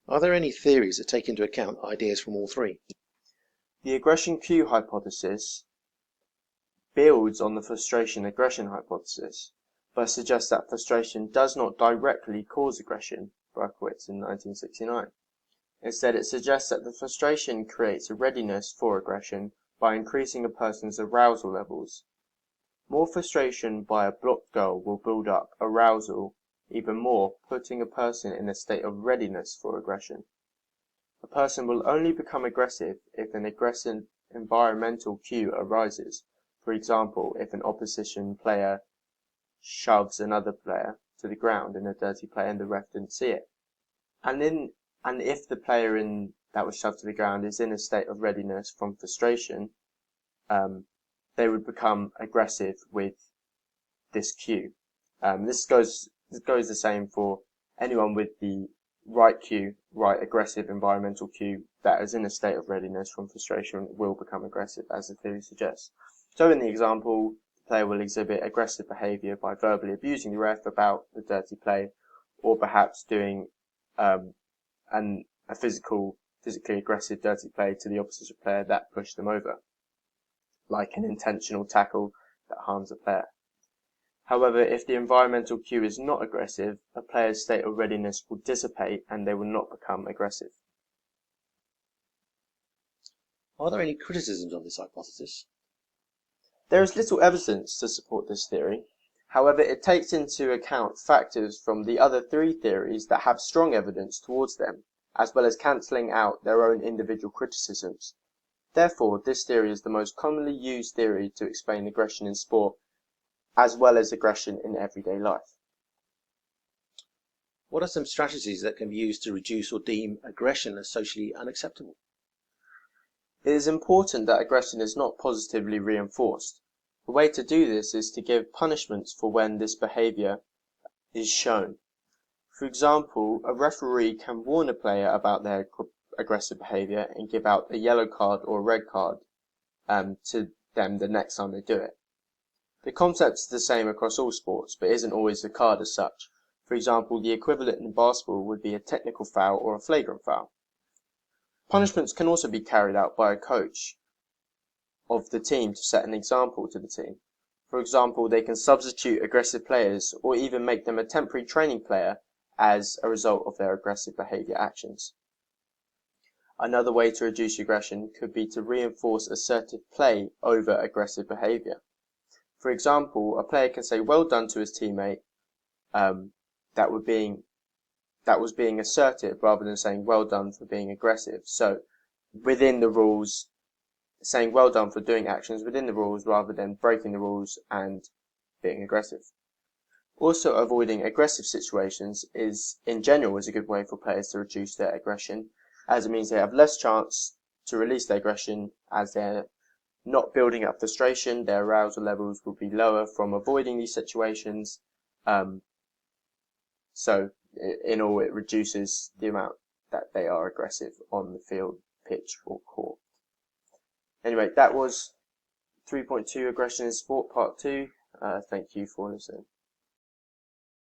Are there any theories that take into account ideas from all three? The aggression Q hypothesis builds on the frustration aggression hypothesis, but suggests that frustration does not directly cause aggression, Berkowitz in 1969. Instead, it suggests that the frustration creates a readiness for aggression by increasing a person's arousal levels. More frustration by a blocked goal will build up arousal even more, putting a person in a state of readiness for aggression. A person will only become aggressive if an aggressive environmental cue arises. For example, if an opposition player shoves another player to the ground in a dirty play and the ref didn't see it. And if the player that was shoved to the ground is in a state of readiness from frustration, they would become aggressive with this cue. This goes the same for anyone with the right cue, right aggressive environmental cue that is in a state of readiness from frustration will become aggressive, as the theory suggests. So in the example, the player will exhibit aggressive behavior by verbally abusing the ref about the dirty play, or perhaps doing a physically aggressive dirty play to the opposition player that pushed them over, like an intentional tackle that harms a player. However, if the environmental cue is not aggressive, a player's state of readiness will dissipate and they will not become aggressive. Are there any criticisms of this hypothesis? There is little evidence to support this theory. However, it takes into account factors from the other three theories that have strong evidence towards them, as well as cancelling out their own individual criticisms. Therefore, this theory is the most commonly used theory to explain aggression in sport, as well as aggression in everyday life. What are some strategies that can be used to reduce or deem aggression as socially unacceptable? It is important that aggression is not positively reinforced. The way to do this is to give punishments for when this behavior is shown. For example, a referee can warn a player about their aggressive behavior and give out a yellow card or a red card to them the next time they do it. The concept is the same across all sports, but isn't always the card as such. For example, the equivalent in basketball would be a technical foul or a flagrant foul. Punishments can also be carried out by a coach of the team to set an example to the team. For example, they can substitute aggressive players or even make them a temporary training player as a result of their aggressive behavior actions. Another way to reduce aggression could be to reinforce assertive play over aggressive behavior. For example, a player can say well done to his teammate that was being assertive rather than saying well done for being aggressive. So within the rules, saying well done for doing actions within the rules rather than breaking the rules and being aggressive. Also, avoiding aggressive situations in general is a good way for players to reduce their aggression, as it means they have less chance to release their aggression as they're not building up frustration. Their arousal levels will be lower from avoiding these situations. So in all, it reduces the amount that they are aggressive on the field, pitch, or court. Anyway, that was 3.2 Aggression in Sport Part 2. Thank you for listening.